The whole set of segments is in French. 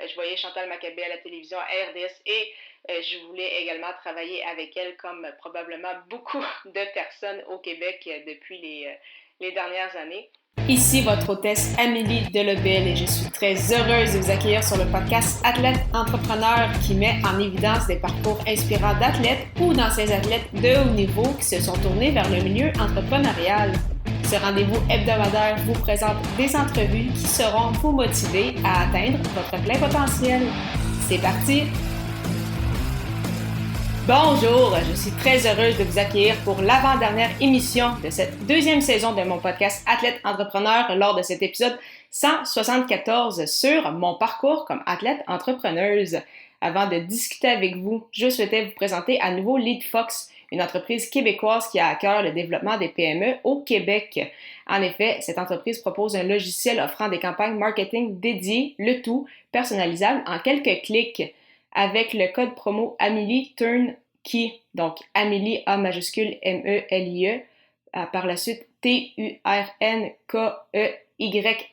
Je voyais Chantal Machabée à la télévision, à RDS, et je voulais également travailler avec elle, comme probablement beaucoup de personnes au Québec depuis les dernières années. Ici votre hôtesse Amélie Delobel et je suis très heureuse de vous accueillir sur le podcast Athlète Entrepreneur qui met en évidence des parcours inspirants d'athlètes ou d'anciens athlètes de haut niveau qui se sont tournés vers le milieu entrepreneurial. Ce rendez-vous hebdomadaire vous présente des entrevues qui seront vous motiver à atteindre votre plein potentiel. C'est parti! Bonjour, je suis très heureuse de vous accueillir pour l'avant-dernière émission de cette deuxième saison de mon podcast Athlète Entrepreneur lors de cet épisode 174 sur mon parcours comme athlète entrepreneuse. Avant de discuter avec vous, je souhaitais vous présenter à nouveau LeadFox, une entreprise québécoise qui a à cœur le développement des PME au Québec. En effet, cette entreprise propose un logiciel offrant des campagnes marketing dédiées, le tout personnalisable en quelques clics. Avec le code promo Amélie Turnkey, donc Amélie A majuscule M-E-L-I-E, par la suite T-U-R-N-K-E-Y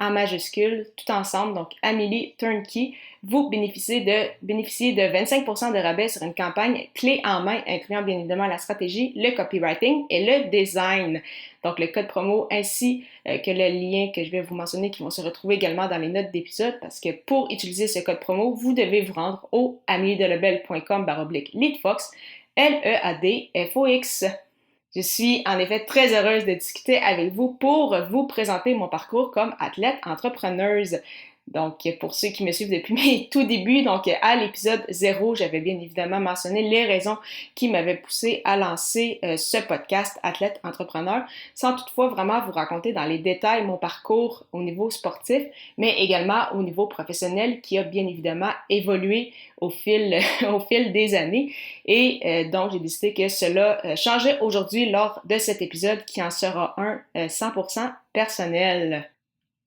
en majuscule, tout ensemble, donc Amélie Turnkey, vous bénéficiez de 25% de rabais sur une campagne clé en main, incluant bien évidemment la stratégie, le copywriting et le design. Donc le code promo ainsi que le lien que je vais vous mentionner qui vont se retrouver également dans les notes d'épisode parce que pour utiliser ce code promo, vous devez vous rendre au ameliedelebel.com/leadfox, Leadfox. Je suis en effet très heureuse de discuter avec vous pour vous présenter mon parcours comme athlète entrepreneuse. Donc, pour ceux qui me suivent depuis mes tout débuts, donc à l'épisode 0, j'avais bien évidemment mentionné les raisons qui m'avaient poussé à lancer ce podcast Athlète Entrepreneur, sans toutefois vraiment vous raconter dans les détails mon parcours au niveau sportif, mais également au niveau professionnel qui a bien évidemment évolué au fil des années. Et donc, j'ai décidé que cela changeait aujourd'hui lors de cet épisode qui en sera un 100% personnel.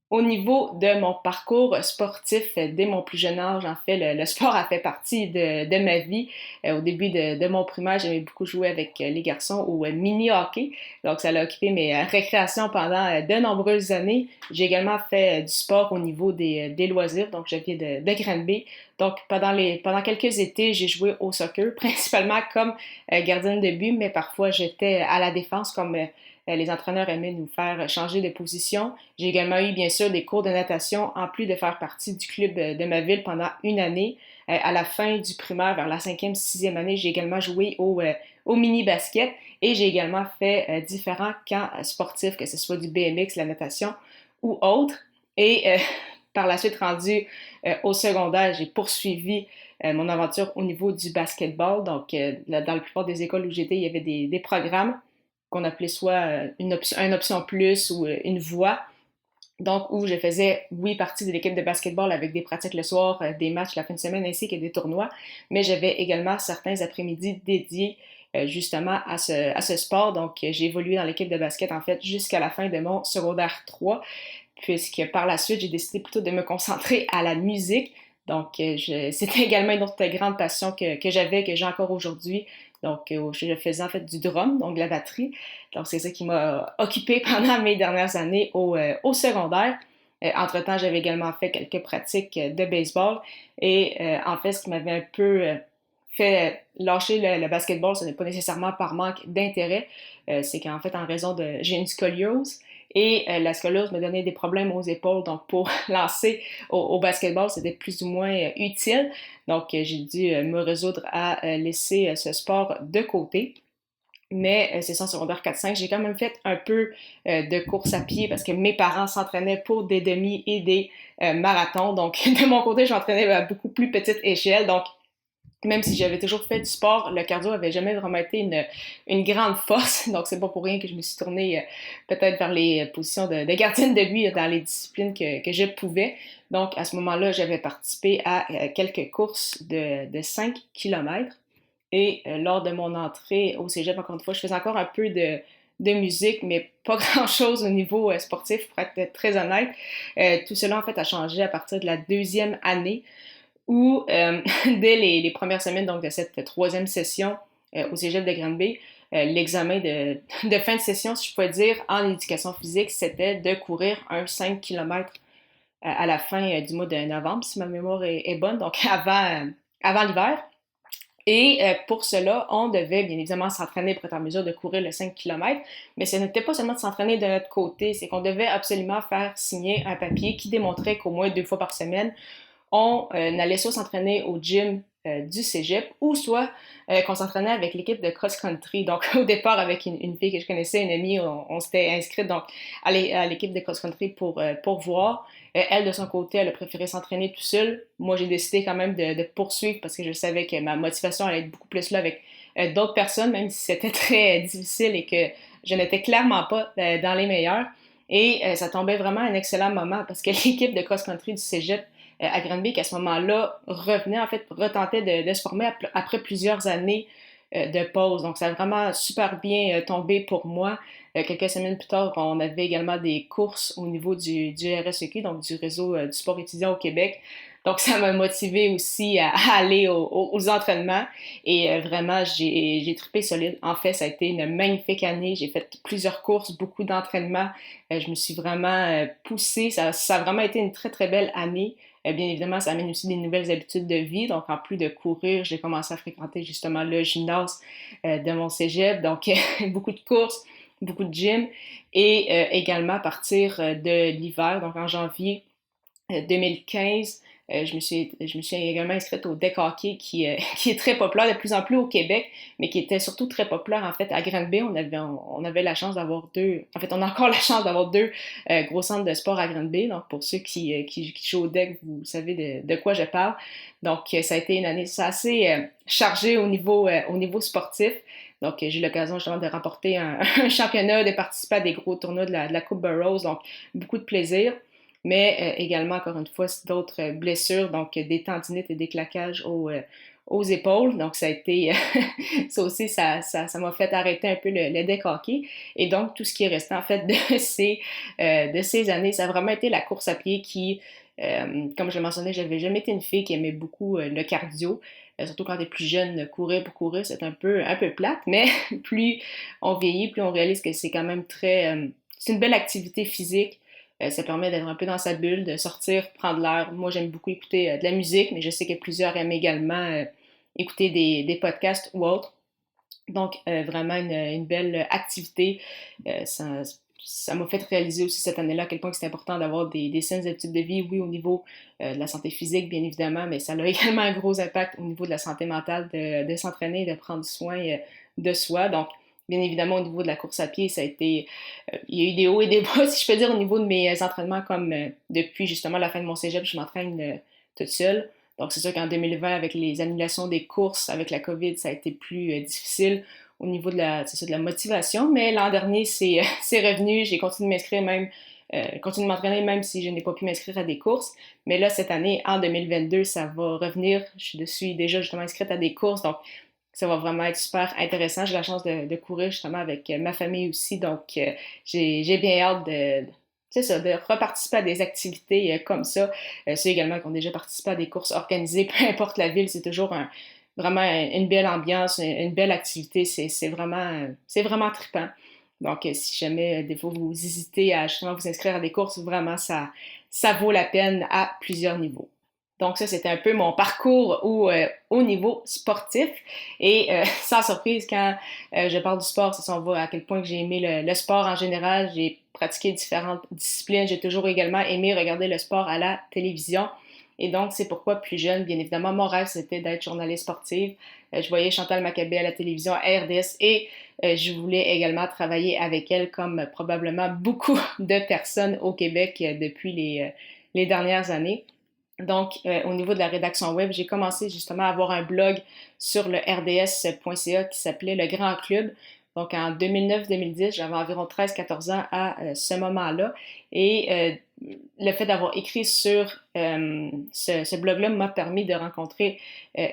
Au niveau de mon parcours sportif, dès mon plus jeune âge, en fait, le sport a fait partie de ma vie. Au début de mon primaire, j'aimais beaucoup jouer avec les garçons au mini-hockey. Donc, ça a occupé mes récréations pendant de nombreuses années. J'ai également fait du sport au niveau des loisirs. Donc, je viens de Granby. Donc, pendant quelques étés, j'ai joué au soccer, principalement comme gardienne de but, mais parfois j'étais à la défense comme les entraîneurs aimaient nous faire changer de position. J'ai également eu, bien sûr, des cours de natation, en plus de faire partie du club de ma ville pendant une année. À la fin du primaire, vers la 5e, 6e année, j'ai également joué au mini-basket et j'ai également fait différents camps sportifs, que ce soit du BMX, la natation ou autre. Et par la suite, rendu au secondaire, j'ai poursuivi mon aventure au niveau du basketball. Donc, dans la plupart des écoles où j'étais, il y avait des programmes qu'on appelait soit une option plus ou une voie. Donc, où je faisais, oui, partie de l'équipe de basketball avec des pratiques le soir, des matchs la fin de semaine ainsi que des tournois, mais j'avais également certains après-midi dédiés justement à ce sport. Donc, j'ai évolué dans l'équipe de basket en fait jusqu'à la fin de mon secondaire 3, puisque par la suite, j'ai décidé plutôt de me concentrer à la musique. Donc, c'était également une autre grande passion que j'avais, que j'ai encore aujourd'hui. Donc, je faisais en fait du drum, donc de la batterie. Donc, c'est ça qui m'a occupée pendant mes dernières années au secondaire. Entre-temps, j'avais également fait quelques pratiques de baseball. Et en fait, ce qui m'avait un peu fait lâcher le basketball, ce n'est pas nécessairement par manque d'intérêt. C'est qu'en fait, en raison j'ai une scoliose. Et la scoliose me donnait des problèmes aux épaules. Donc, pour lancer au basketball, c'était plus ou moins utile. Donc, j'ai dû me résoudre à laisser ce sport de côté. Mais c'est ça, en secondaire 4-5, j'ai quand même fait un peu de course à pied parce que mes parents s'entraînaient pour des demi et des marathons. Donc, de mon côté, j'entraînais à beaucoup plus petite échelle. Donc, même si j'avais toujours fait du sport, le cardio avait jamais vraiment été une grande force. Donc, c'est pas pour rien que je me suis tournée peut-être vers les positions de gardienne de but dans les disciplines que je pouvais. Donc, à ce moment-là, j'avais participé à quelques courses de 5 km. Et lors de mon entrée au cégep, encore une fois, je faisais encore un peu de musique, mais pas grand-chose au niveau sportif, pour être très honnête. Tout cela, en fait, a changé à partir de la deuxième année où, dès les premières semaines donc, de cette troisième session au cégep de Granby, l'examen de fin de session, si je pourrais dire, en éducation physique, c'était de courir un 5 km à la fin du mois de novembre, si ma mémoire est bonne, donc avant l'hiver. Et pour cela, on devait bien évidemment s'entraîner pour être en mesure de courir le 5 km, mais ce n'était pas seulement de s'entraîner de notre côté, c'est qu'on devait absolument faire signer un papier qui démontrait qu'au moins 2 fois par semaine, on allait soit s'entraîner au gym du cégep ou soit qu'on s'entraînait avec l'équipe de cross-country. Donc, au départ, avec une fille que je connaissais, une amie, on s'était inscrite donc, à l'équipe de cross-country pour voir. Elle, de son côté, elle a préféré s'entraîner tout seul. Moi, j'ai décidé quand même de poursuivre parce que je savais que ma motivation allait être beaucoup plus là avec d'autres personnes, même si c'était très difficile et que je n'étais clairement pas dans les meilleurs. Et ça tombait vraiment à un excellent moment parce que l'équipe de cross-country du cégep à Granby, qu'à ce moment-là, revenait, en fait, retentait de se former après plusieurs années de pause. Donc, ça a vraiment super bien tombé pour moi. Quelques semaines plus tard, on avait également des courses au niveau du RSEQ, donc du réseau du sport étudiant au Québec. Donc, ça m'a motivé aussi à aller aux entraînements. Et vraiment, j'ai trippé solide. En fait, ça a été une magnifique année. J'ai fait plusieurs courses, beaucoup d'entraînements. Je me suis vraiment poussée. Ça a vraiment été une très, très belle année. Bien évidemment, ça amène aussi des nouvelles habitudes de vie. Donc, en plus de courir, j'ai commencé à fréquenter justement le gymnase de mon cégep. Donc, beaucoup de courses, beaucoup de gym. Et également, à partir de l'hiver, donc en janvier 2015, je me suis également inscrite au deck hockey qui est très populaire de plus en plus au Québec, mais qui était surtout très populaire en fait à Granby. On avait la chance d'avoir en fait on a encore la chance d'avoir deux gros centres de sport à Granby. Donc pour ceux qui jouent au deck, vous savez de quoi je parle. Donc ça a été une année assez chargée au niveau sportif. Donc, j'ai eu l'occasion justement de remporter un championnat, de participer à des gros tournois de la Coupe Burroughs. Donc, beaucoup de plaisir. Mais également, encore une fois, d'autres blessures, donc des tendinites et des claquages aux épaules. Donc, ça a été, ça aussi, ça m'a fait arrêter un peu le deck hockey. Et donc, tout ce qui est resté en fait de ces années, ça a vraiment été la course à pied qui, comme je le mentionnais, j'avais jamais été une fille qui aimait beaucoup le cardio. Surtout quand t'es plus jeune, courir pour courir, c'est un peu plate, mais plus on vieillit, plus on réalise que c'est quand même c'est une belle activité physique. Ça permet d'être un peu dans sa bulle, de sortir, prendre l'air. Moi, j'aime beaucoup écouter de la musique, mais je sais que plusieurs aiment également écouter des podcasts ou autres. Donc, vraiment une belle activité. Ça m'a fait réaliser aussi cette année-là à quel point c'est important d'avoir des saines habitudes de vie, oui, au niveau de la santé physique, bien évidemment, mais ça a également un gros impact au niveau de la santé mentale, de s'entraîner, de prendre soin de soi. Donc, bien évidemment, au niveau de la course à pied, ça a été... il y a eu des hauts et des bas, si je peux dire, au niveau de mes entraînements, comme depuis justement la fin de mon cégep, je m'entraîne toute seule. Donc, c'est sûr qu'en 2020, avec les annulations des courses, avec la COVID, ça a été plus difficile au niveau de la motivation. Mais l'an dernier, c'est revenu. J'ai continué de m'inscrire même, continué de m'entraîner même si je n'ai pas pu m'inscrire à des courses. Mais là, cette année, en 2022, ça va revenir. Je suis déjà justement inscrite à des courses. Donc, ça va vraiment être super intéressant. J'ai la chance de courir justement avec ma famille aussi. Donc, j'ai bien hâte c'est ça, de reparticiper à des activités comme ça. Ceux également qui ont déjà participé à des courses organisées, peu importe la ville, c'est toujours vraiment une belle ambiance, une belle activité. C'est vraiment trippant. Donc, si jamais des fois vous hésitez à justement vous inscrire à des courses, vraiment, ça vaut la peine à plusieurs niveaux. Donc ça, c'était un peu mon parcours au niveau sportif. Et sans surprise, quand je parle du sport, ça s'en va à quel point que j'ai aimé le sport en général. J'ai pratiqué différentes disciplines. J'ai toujours également aimé regarder le sport à la télévision. Et donc, c'est pourquoi, plus jeune, bien évidemment, mon rêve, c'était d'être journaliste sportive. Je voyais Chantal Maccabé à la télévision, à RDS, et je voulais également travailler avec elle, comme probablement beaucoup de personnes au Québec depuis les dernières années. Donc, au niveau de la rédaction web, j'ai commencé justement à avoir un blog sur le rds.ca qui s'appelait Le Grand Club. Donc, en 2009-2010, j'avais environ 13-14 ans à ce moment-là. Et le fait d'avoir écrit sur ce blog-là m'a permis de rencontrer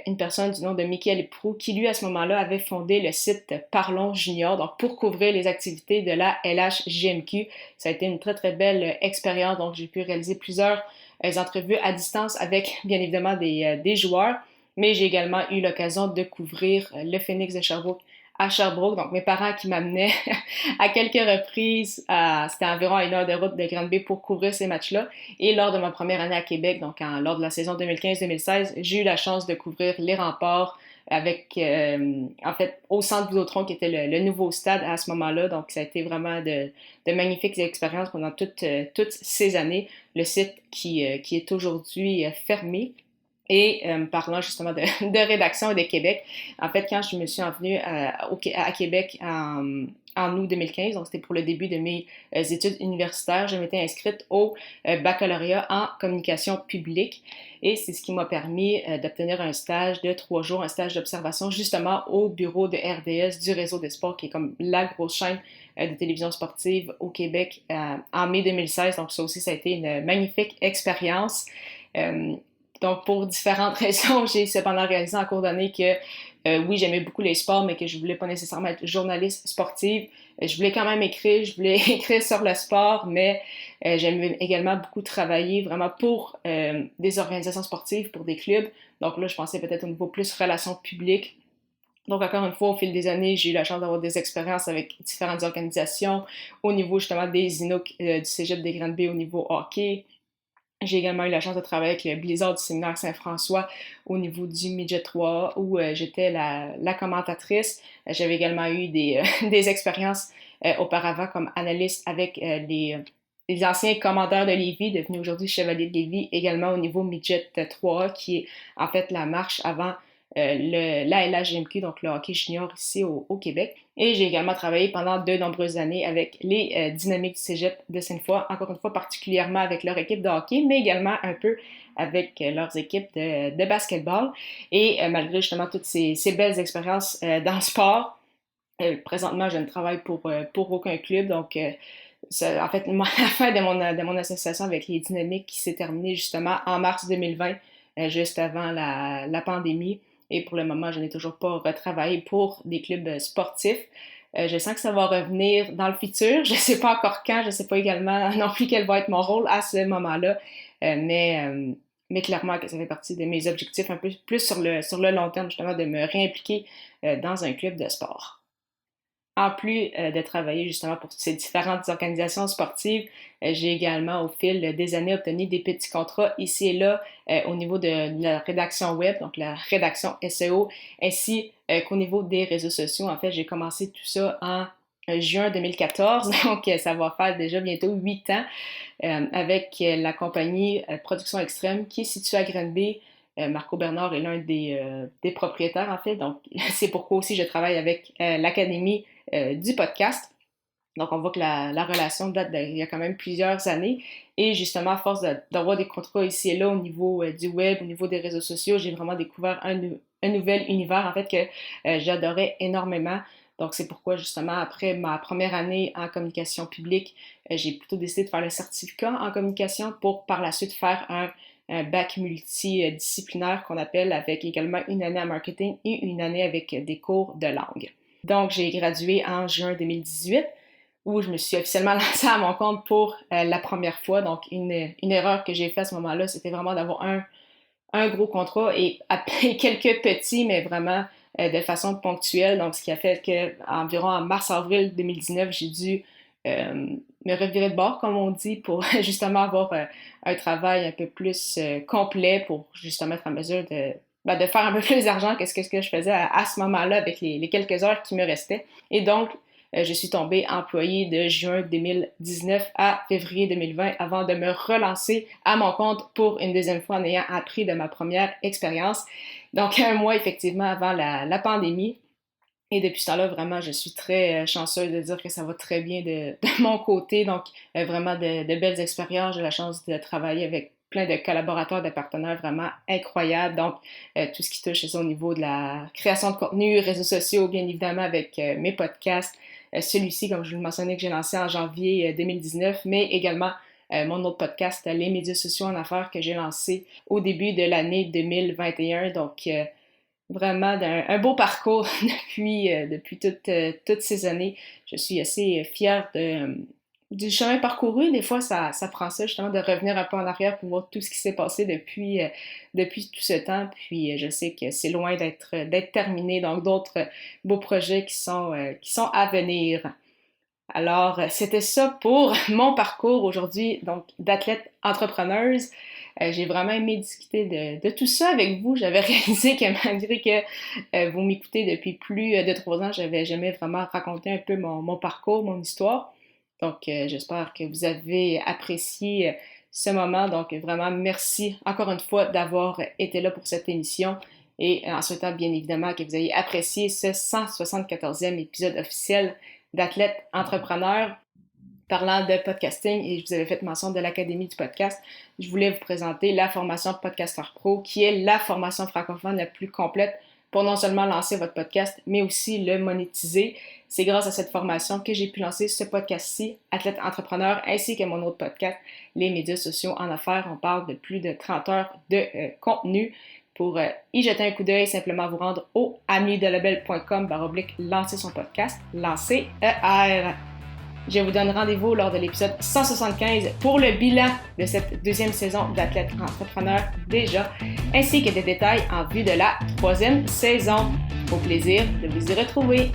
une personne du nom de Michael Proulx qui, lui, à ce moment-là, avait fondé le site Parlons Junior, donc pour couvrir les activités de la LHJMQ. Ça a été une très, très belle expérience. Donc, j'ai pu réaliser plusieurs entrevues à distance avec, bien évidemment, des joueurs, mais j'ai également eu l'occasion de couvrir le Phoenix de Sherbrooke à Sherbrooke, donc mes parents qui m'amenaient à quelques reprises, c'était environ à 1 heure de route de Granby pour couvrir ces matchs-là. Et lors de ma première année à Québec, donc lors de la saison 2015-2016, j'ai eu la chance de couvrir les Remparts avec, en fait, au centre Vidéotron qui était le nouveau stade à ce moment-là. Donc, ça a été vraiment de magnifiques expériences pendant toutes ces années. Le site qui est aujourd'hui fermé. Et parlant justement de rédaction et de Québec, en fait, quand je me suis envenue à Québec en août 2015, donc c'était pour le début de mes études universitaires, je m'étais inscrite au baccalauréat en communication publique. Et c'est ce qui m'a permis d'obtenir un stage de 3 jours, un stage d'observation justement au bureau de RDS du réseau des sports, qui est comme la grosse chaîne de télévision sportive au Québec en mai 2016. Donc ça aussi, ça a été une magnifique expérience. Donc, pour différentes raisons, j'ai cependant réalisé en cours d'année que oui, j'aimais beaucoup les sports, mais que je voulais pas nécessairement être journaliste sportive. Je voulais quand même écrire, je voulais écrire sur le sport, mais j'aimais également beaucoup travailler vraiment pour des organisations sportives, pour des clubs. Donc là, je pensais peut-être au niveau plus relations publiques. Donc, encore une fois, au fil des années, j'ai eu la chance d'avoir des expériences avec différentes organisations au niveau justement des Inuks du Cégep des Granby au niveau hockey. J'ai également eu la chance de travailler avec le Blizzard du séminaire Saint-François au niveau du Midget 3 où j'étais la commentatrice. J'avais également eu des expériences auparavant comme analyste avec les anciens commandeurs de Lévis, devenus aujourd'hui chevaliers de Lévis, également au niveau Midget 3 qui est en fait la marche avant l'ALHGMQ, donc le hockey junior ici au Québec. Et j'ai également travaillé pendant de nombreuses années avec les Dynamiques du Cégep de Sainte-Foy, encore une fois particulièrement avec leur équipe de hockey, mais également un peu avec leurs équipes de basketball. Et malgré justement toutes ces belles expériences dans le sport, présentement je ne travaille pour aucun club, donc en fait, la fin de mon association avec les Dynamiques qui s'est terminée justement en mars 2020, juste avant la pandémie. Et pour le moment, je n'ai toujours pas retravaillé pour des clubs sportifs. Je sens que ça va revenir dans le futur. Je ne sais pas encore quand, je ne sais pas également non plus quel va être mon rôle à ce moment-là, mais clairement que ça fait partie de mes objectifs un peu plus sur le long terme, justement, de me réimpliquer dans un club de sport. En plus de travailler justement pour ces différentes organisations sportives, j'ai également au fil des années obtenu des petits contrats ici et là au niveau de la rédaction web, donc la rédaction SEO, ainsi qu'au niveau des réseaux sociaux. En fait, j'ai commencé tout ça en juin 2014, donc ça va faire déjà bientôt 8 ans avec la compagnie Production Extrême qui est située à Granby. Marco Bernard est l'un des propriétaires, en fait. Donc, c'est pourquoi aussi je travaille avec l'Académie du podcast. Donc, on voit que la relation date d'il y a quand même plusieurs années. Et justement, à force d'avoir des contrats ici et là au niveau du web, au niveau des réseaux sociaux, j'ai vraiment découvert un nouvel univers, en fait, que j'adorais énormément. Donc, c'est pourquoi, justement, après ma première année en communication publique, j'ai plutôt décidé de faire le certificat en communication pour par la suite faire un bac multidisciplinaire qu'on appelle avec également une année en marketing et une année avec des cours de langue. Donc, j'ai gradué en juin 2018 où je me suis officiellement lancée à mon compte pour la première fois. Donc, une erreur que j'ai faite à ce moment-là, c'était vraiment d'avoir un gros contrat et quelques petits, mais vraiment de façon ponctuelle. Donc, ce qui a fait qu'environ en mars-avril 2019, j'ai dû me revirer de bord, comme on dit, pour justement avoir un travail un peu plus complet pour justement être en mesure de faire un peu plus d'argent que ce que je faisais à ce moment-là avec les quelques heures qui me restaient. Et donc, je suis tombée employée de juin 2019 à février 2020 avant de me relancer à mon compte pour une deuxième fois en ayant appris de ma première expérience. Donc, un mois effectivement avant la pandémie. Et depuis ce temps-là, vraiment, je suis très chanceuse de dire que ça va très bien de mon côté. Donc, vraiment de belles expériences. J'ai la chance de travailler avec plein de collaborateurs, de partenaires vraiment incroyables. Donc, tout ce qui touche au niveau de la création de contenu, réseaux sociaux, bien évidemment, avec mes podcasts. Celui-ci, comme je vous le mentionnais, que j'ai lancé en janvier 2019, mais également mon autre podcast, Les médias sociaux en affaires, que j'ai lancé au début de l'année 2021. Donc, vraiment un beau parcours depuis toutes ces années. Je suis assez fière du chemin parcouru. Des fois, ça prend ça, justement, de revenir un peu en arrière pour voir tout ce qui s'est passé depuis tout ce temps. Puis, je sais que c'est loin d'être terminé. Donc, d'autres beaux projets qui sont à venir. Alors, c'était ça pour mon parcours aujourd'hui, donc d'athlète entrepreneuse. J'ai vraiment aimé discuter de tout ça avec vous. J'avais réalisé que malgré que vous m'écoutez depuis plus de 3 ans, j'avais jamais vraiment raconté un peu mon parcours, mon histoire. Donc, j'espère que vous avez apprécié ce moment. Donc, vraiment, merci encore une fois d'avoir été là pour cette émission. Et en souhaitant bien évidemment que vous ayez apprécié ce 174e épisode officiel d'Athlète Entrepreneur. Parlant de podcasting, et je vous avais fait mention de l'Académie du podcast, je voulais vous présenter la formation Podcaster Pro, qui est la formation francophone la plus complète pour non seulement lancer votre podcast, mais aussi le monétiser. C'est grâce à cette formation que j'ai pu lancer ce podcast-ci, Athlète Entrepreneur, ainsi que mon autre podcast, Les médias sociaux en affaires. On parle de plus de 30 heures de contenu. Pour y jeter un coup d'œil, simplement vous rendre au ameliedelabel.com/lancer son podcast, lancer ER. Je vous donne rendez-vous lors de l'épisode 175 pour le bilan de cette deuxième saison d'Athlète Entrepreneur déjà, ainsi que des détails en vue de la 3e saison. Au plaisir de vous y retrouver.